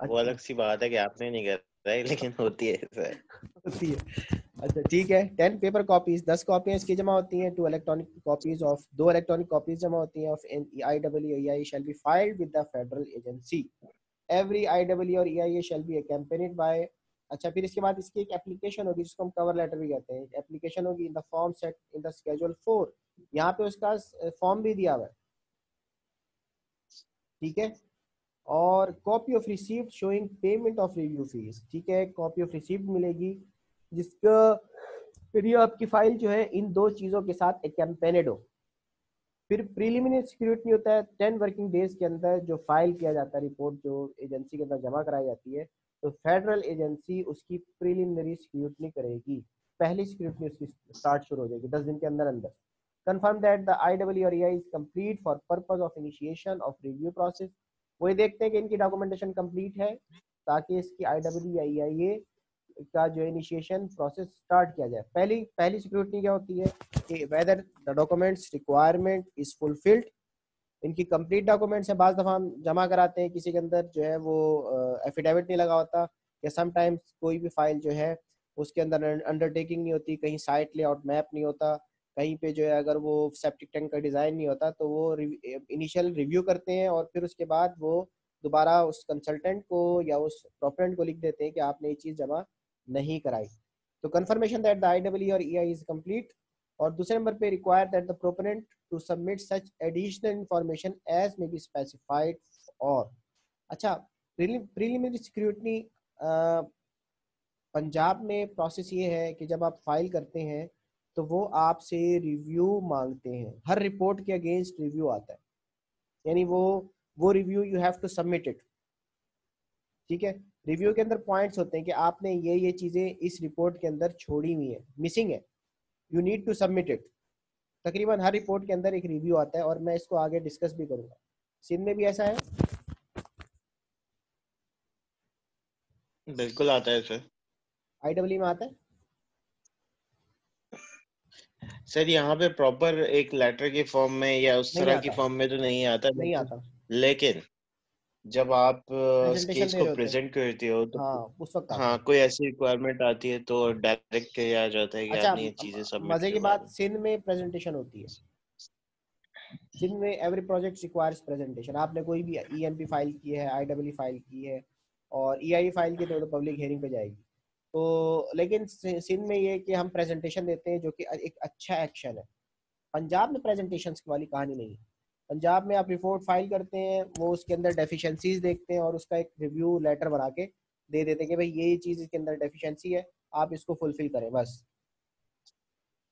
वो अलग सी बात है कि आपने नहीं कर रहा है, लेकिन होती है सर। होती है। अच्छा ठीक है, 10 पेपर कॉपीज, 10 कॉपियां इसकी जमा होती हैं, 2 electronic copies of 2 electronic copies जमा होती हैं of IEEE shall be filed with the federal agency. Every IEEE और EIA शैल बी अकैम्पनीड बाय। अच्छा फिर इसके बाद इसकी एक एप्लीकेशन होगी जिसको हम कवर लेटर भी कहते हैं। एप्लीकेशन होगी in the form set in the schedule 4। यहाँ पे उसका फॉर्म भी दिया हुआ है, ठीक है। और copy of receipt showing payment of review fees, ठीक है, कॉपी ऑफ रिसीप्ट मिलेगी जिसका फिर ये आपकी फाइल जो है इन 2 चीज़ों के साथ अकैम्पेनिड हो। फिर प्रीलिमिनरी स्क्रूटनी होता है 10 वर्किंग डेज के अंदर जो फाइल किया जाता है, रिपोर्ट जो एजेंसी के अंदर जमा कराई जाती है, तो फेडरल एजेंसी उसकी प्रीलिमिनरी स्क्रूटनी करेगी। पहली स्क्रूटनी उसकी स्टार्ट शुरू हो जाएगी 10 दिन के अंदर अंदर। कंफर्म दैट द IEEE और EIA is complete for purpose of initiation of review process. वही देखते हैं कि इनकी डॉक्यूमेंटेशन कंप्लीट है ताकि इसकी IEEE या EIA का जो इनिशिएशन प्रोसेस स्टार्ट किया जाए। पहली सिक्योरिटी क्या होती है कि whether the documents requirement is fulfilled. इनकी कंप्लीट डॉक्यूमेंट्स है, बाज़ दफ़ा हम जमा कराते हैं किसी के अंदर जो है वो एफिडेविट नहीं लगा होता, या समटाइम्स कोई भी फाइल जो है उसके अंदर अंडरटेकिंग नहीं होती, कहीं साइट लेआउट मैप नहीं होता, कहीं पे जो है अगर वो सेप्टिक टैंक का डिज़ाइन नहीं होता, तो वो इनिशियल रिव्यू करते हैं और फिर उसके बाद वो दोबारा उस कंसल्टेंट को या उस प्रोपेरेंट को लिख देते हैं कि आपने ये चीज़ जमा नहीं कराई। तो कंफर्मेशन दैट द IEEE और EIA इज कंप्लीट। और दूसरे नंबर पे require that the proponent to submit such additional information as may be specified. और अच्छा प्रीलिमिनरी स्क्रूटनी पंजाब में प्रोसेस ये है कि जब आप फाइल करते हैं तो वो आपसे रिव्यू मांगते हैं, हर रिपोर्ट के अगेंस्ट रिव्यू आता है, यानी वो review you have to submit it, ठीक है। रिव्यू के अंदर पॉइंट्स होते हैं कि आपने ये चीज़ें इस रिपोर्ट के अंदर छोड़ी हुई है, मिसिंग है, you need to submit it. तकरीबन हर रिपोर्ट के अंदर एक रिव्यू आता है और मैं इसको आगे डिस्कस भी करूंगा। सिंध में भी ऐसा है? बिल्कुल आता है सर। IEEE में आता है सर? यहाँ पे प्रॉपर एक लेटर के फॉर्म में या उस तरह की फॉर्म में तो नहीं आता, नहीं आता, लेकिन जब आप केस को प्रेजेंट करते हो तो उस वक्त हाँ कोई ऐसी रिक्वायरमेंट आती है तो डायरेक्ट कहा जाता है कि अच्छा, आपने ये चीजें सबमिट मजे की बात सिंध में प्रेजेंटेशन होती है। सिंध में एवरी प्रोजेक्ट रिक्वायर्स प्रेजेंटेशन। आपने कोई भी EMP फाइल की है, IEEE फाइल की है और EIA फाइल की तो पब्लिक हियरिंग पे जाएगी। तो लेकिन सिंध में ये कि हम प्रेजेंटेशन देते हैं जो कि एक अच्छा एक्शन है। पंजाब में प्रेजेंटेशंस वाली कहानी नहीं है। पंजाब में आप रिपोर्ट फाइल करते हैं, वो उसके अंदर डेफिशिएंसीज देखते हैं और उसका एक रिव्यू लेटर बना के दे देते हैं कि भाई ये चीज़ इसके अंदर डेफिशिएंसी है, आप इसको फुलफिल करें बस।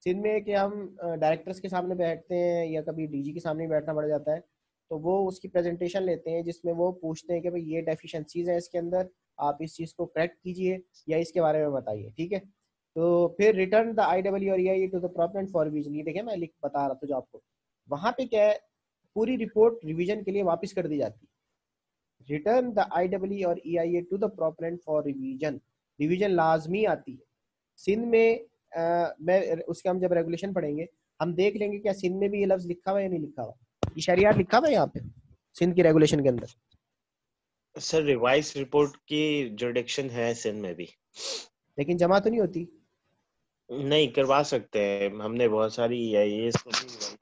सिंध में कि हम डायरेक्टर्स के सामने बैठते हैं या कभी DG के सामने बैठना पड़ जाता है, तो वो उसकी प्रेजेंटेशन लेते हैं जिसमें वो पूछते हैं कि भाई ये डेफिशिएंसीज है इसके अंदर, आप इस चीज़ को करेक्ट कीजिए या इसके बारे में बताइए, ठीक है। तो फिर रिटर्न द IEEE और EIA to the proponent for revision. ये देखिए मैं बता रहा था जो आपको, वहाँ पे क्या है, पूरी रिपोर्ट रिवीजन के लिए वापस कर दी जाती है। रिटर्न द IEEE और EIA to the proponent for revision. Revision लाजमी आती है सिंध में। मैं उसके हम जब रेगुलेशन पढ़ेंगे हम देख लेंगे क्या सिंध में भी ये लफ्ज लिखा हुआ है या नहीं लिखा हुआ। ये शरियात लिखा हुआ है यहाँ पे सिंध की रेगुलेशन के अंदर। सर रिवाइज रिपोर्ट की जुरिडिक्शन है सिंध में भी, लेकिन जमा तो नहीं होती। नहीं करवा सकते हैं, हमने बहुत सारी EIA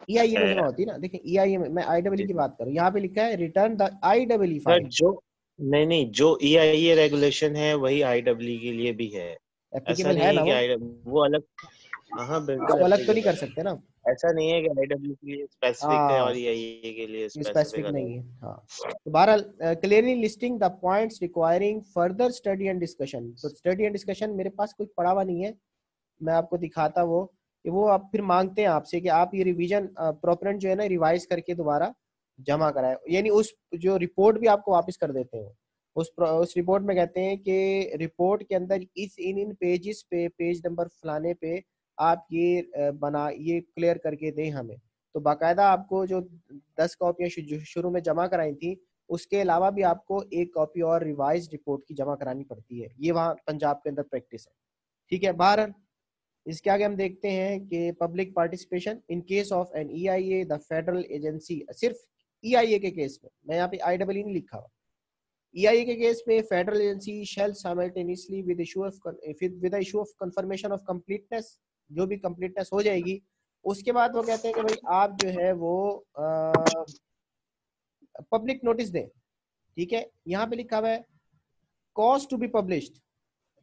EIA में जमा होती है ना। देखिए EIA में, मैं IEEE की बात करूँ, यहाँ पे लिखा है रिटर्न द IEEE फाइल। जो नहीं जो EIA रेगुलेशन है वही IEEE के लिए भी है। ऐसा नहीं है कि वो अलग, हाँ बिल्कुल अलग तो नहीं कर सकते ना। ऐसा नहीं है कि IEEE के लिए स्पेसिफिक है और EIA के लिए स्पेसिफिक नहीं है। हाँ तो बहरहाल clearly listing the points requiring further study and discussion. तो स्टडी एंड डिस्कशन मेरे पास कुछ पढ़ा हुआ नहीं है, मैं आपको दिखाता वो आप फिर मांगते हैं आपसे कि आप ये रिवीजन प्रोपोनेंट जो है ना रिवाइज करके दोबारा जमा कराए, यानी उस जो रिपोर्ट भी आपको वापस कर देते हैं। उस रिपोर्ट में कहते हैं कि रिपोर्ट के अंदर इन पेजेस पे पेज नंबर फलाने पे आप ये क्लियर करके दें हमें। तो बाकायदा आपको जो 10 कॉपियाँ शुरू में जमा कराई थी उसके अलावा भी आपको एक कॉपी और रिवाइज रिपोर्ट की जमा करानी पड़ती है। ये वहाँ पंजाब के अंदर प्रैक्टिस है, ठीक है। बाहर इसके आगे हम देखते हैं कि public participation in case of an EIA the federal agency. सिर्फ EIA के केस में, मैं यहाँ पे IEEE नहीं लिखा हुआ, EIA के केस में federal agency shall simultaneously with issue of confirmation of completeness, जो भी कंप्लीटनेस हो जाएगी उसके बाद वो कहते हैं कि भाई आप जो है वो पब्लिक नोटिस दें। ठीक है, यहाँ पे लिखा हुआ है cause to be published.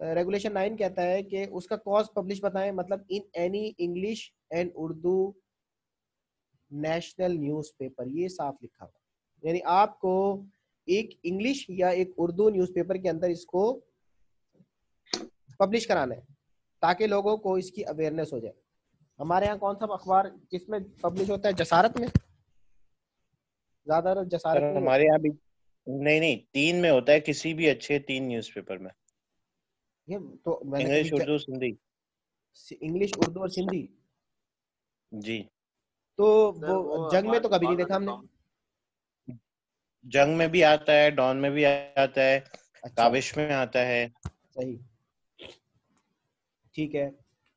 Regulation 9 कहता है कि उसका कॉज पब्लिश बताएं, मतलब in any English and Urdu national newspaper, ये साफ लिखा हुआ, यानी आपको एक इंग्लिश या एक उर्दू न्यूज़पेपर के अंदर इसको पब्लिश कराना है ताकि लोगों को इसकी अवेयरनेस हो जाए। हमारे यहाँ कौन सा अखबार जिसमें पब्लिश होता है? जसारत में, ज्यादा जसारत में हमारे यहाँ भी नहीं 3 में होता है, किसी भी अच्छे 3 न्यूज़पेपर में, ये तो इंग्लिश उर्दू सिंधी। इंग्लिश उर्दू और सिंधी जी। तो वो जंग में तो कभी नहीं देखा हमने। जंग में भी आता है, डॉन में भी आता है, काविश में आता है। सही, ठीक है।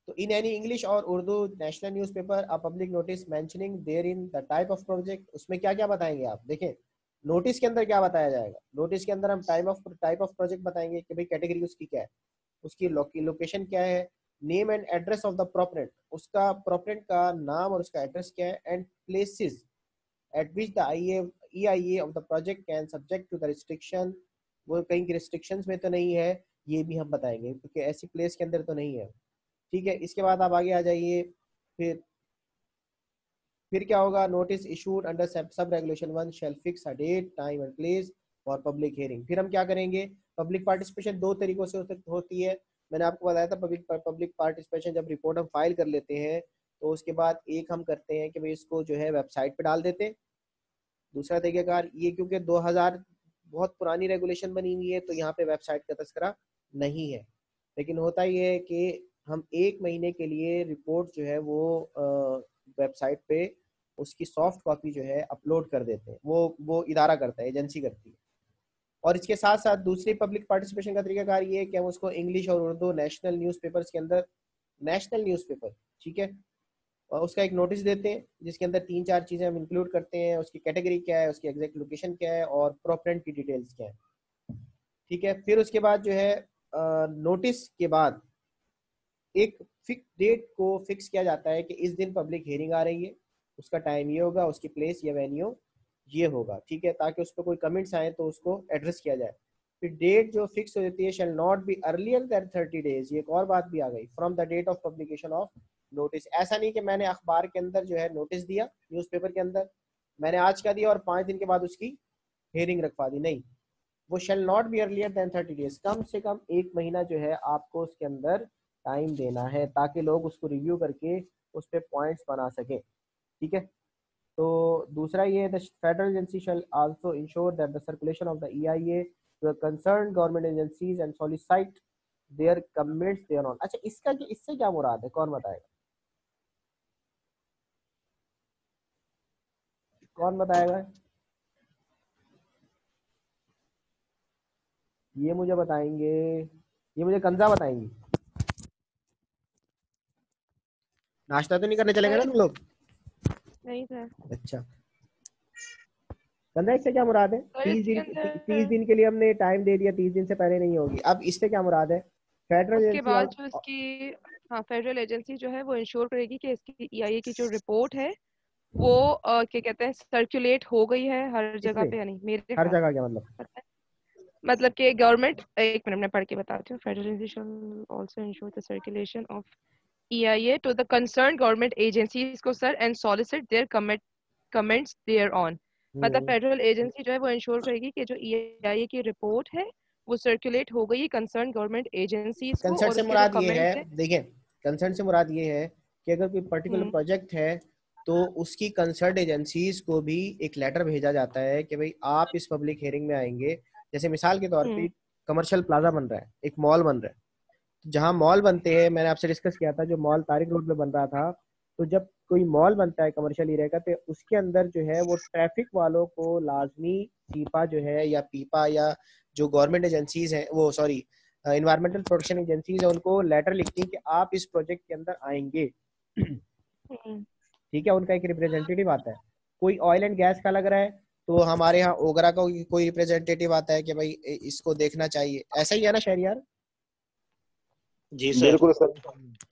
तो इन एनी इंग्लिश और Urdu national newspaper a public notice mentioning therein the type of project, उसमें क्या क्या बताएंगे आप देखें। नोटिस के अंदर क्या बताया जाएगा? नोटिस के अंदर हम टाइप ऑफ प्रोजेक्ट बताएंगे कि भाई कैटेगरी उसकी क्या है, उसकी लोकेशन क्या है, name and address of the proponent, उसका प्रोपरेंट का नाम और उसका एड्रेस क्या है, and places at which the EIA of the project can subject to the restriction, वो कहीं की रिस्ट्रिक्शंस में तो नहीं है, ये भी हम बताएंगे क्योंकि ऐसी प्लेस के अंदर तो नहीं है। ठीक है, इसके बाद आप आगे आ जाइए। फिर क्या होगा? Notice issued under sub regulation 1 shall fix a date time and place for public hearing. फिर हम क्या करेंगे? पब्लिक पार्टिसिपेशन 2 तरीकों से होती है, मैंने आपको बताया था। पब्लिक पार्टिसिपेशन जब रिपोर्ट हम फाइल कर लेते हैं तो उसके बाद एक हम करते हैं कि भाई इसको जो है वेबसाइट पे डाल देते हैं। दूसरा तरीकाकार ये, क्योंकि 2000 बहुत पुरानी रेगुलेशन बनी हुई है तो यहाँ पे वेबसाइट का तस्करा नहीं है, लेकिन होता ये है कि हम 1 महीने के लिए रिपोर्ट जो है वो वेबसाइट पे उसकी सॉफ्ट कॉपी जो है अपलोड कर देते हैं, वो इदारा करता है, एजेंसी करती है। और इसके साथ साथ दूसरी पब्लिक पार्टिसिपेशन का तरीकाकार ये है कि हम उसको इंग्लिश और उर्दू नेशनल न्यूज़पेपर्स के अंदर, नेशनल न्यूज़पेपर, ठीक है, और उसका एक नोटिस देते हैं जिसके अंदर 3-4 चीज़ें हम इंक्लूड करते हैं, उसकी कैटेगरी क्या है, उसकी एग्जैक्ट लोकेशन क्या है और प्रोपरेंट की डिटेल्स क्या है। ठीक है, फिर उसके बाद जो है नोटिस के बाद एक फिक्स डेट को फिक्स किया जाता है कि इस दिन पब्लिक हियरिंग आ रही है, उसका टाइम ये होगा, उसकी प्लेस या वेन्यू ये होगा। ठीक है, ताकि उस पर कोई कमेंट्स आए तो उसको एड्रेस किया जाए। फिर डेट जो फिक्स हो जाती है, shall not be earlier than 30 days, ये एक और बात भी आ गई, from the date of publication of notice. ऐसा नहीं कि मैंने अखबार के अंदर जो है नोटिस दिया, न्यूज़पेपर के अंदर मैंने आज का दिया और 5 दिन के बाद उसकी हियरिंग रखवा दी, नहीं, वो shall not be earlier than 30 days, कम से कम 1 महीना जो है आपको उसके अंदर टाइम देना है ताकि लोग उसको रिव्यू करके उस पर पॉइंट्स बना सकें। ठीक है, तो दूसरा ये है, the federal agency shall also ensure that the circulation of the EIA to the concerned government agencies and solicit their comments thereon. अच्छा, इससे क्या मुराद है, कौन बताएगा? कौन बताएगा? ये मुझे बताएंगे, ये मुझे कंजा बताएंगी। नाश्ता तो नहीं करने चलेंगे ना तुम लोग? नहीं था। अच्छा, कंजा इससे क्या मुराद है? 30 दिन के लिए हमने टाइम दे दिया, 30 दिन से पहले नहीं होगी। अब इससे क्या मुराद है? फेडरल उसके बाद जो इसकी फेडरल एजेंसी जो है वो इंश्योर करेगी कि इसकी EIA की जो रिपोर्ट है वो क्या कहते हैं सर्कुलेट हो गई है हर जगह पे, यानी मेरे हर जगह क्या मतलब कि गवर्नमेंट, एक मिनट में पढ़ के बताती हूँ। Federal agency shall also ensure the circulation of EIA to the concerned government agencies को sir and solicit their comments thereon। मतलब फेडरल एजेंसी जो है वो इंश्योर करेगी कि जो EIA की रिपोर्ट है वो सर्कुलेट हो गई कंसर्न गवर्नमेंट एजेंसीज को। कंसर्न से मुराद ये है, देखिए कंसर्न से मुराद ये है कि अगर कोई पर्टिकुलर प्रोजेक्ट है तो उसकी कंसर्न एजेंसीज को भी एक लेटर भेजा जाता है कि भाई आप इस पब्लिक हियरिंग में आएंगे। जैसे मिसाल के तौर पे कमर्शियल प्लाजा बन रहा है, एक मॉल बन रहा है, जहाँ मॉल बनते हैं, मैंने आपसे डिस्कस किया था, जो मॉल तारिक रोड पे बन रहा था, तो जब कोई मॉल बनता है कमर्शियल एरिया का तो उसके अंदर जो है वो ट्रैफिक वालों को लाजमी पीपा जो है या पीपा या जो गवर्नमेंट एजेंसीज हैं, वो सॉरी इन्वायरमेंटल प्रोटेक्शन एजेंसीज है, उनको लेटर लिखती है कि आप इस प्रोजेक्ट के अंदर आएंगे। ठीक है, उनका एक रिप्रेजेंटेटिव आता है। कोई ऑयल एंड गैस का लग रहा है तो हमारे यहाँ ओगरा का कोई रिप्रेजेंटेटिव आता है कि भाई इसको देखना चाहिए, ऐसा ही है ना शहरियार? जी सर, बिल्कुल सर।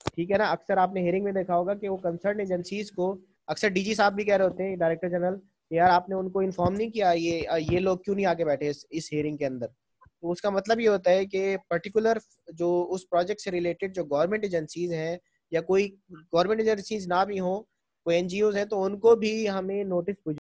ठीक है ना। अक्सर आपने हियरिंग में देखा होगा कि वो कंसर्न एजेंसीज को अक्सर डीजी साहब भी कह रहे होते हैं, डायरेक्टर जनरल, यार आपने उनको इन्फॉर्म नहीं किया, ये लोग क्यों नहीं आके बैठे इस हियरिंग के अंदर। तो उसका मतलब ये होता है कि पर्टिकुलर जो उस प्रोजेक्ट से रिलेटेड जो गवर्नमेंट एजेंसीज हैं या कोई गवर्नमेंट एजेंसीज ना भी हो, कोई एनजीओ है, तो उनको भी हमें नोटिस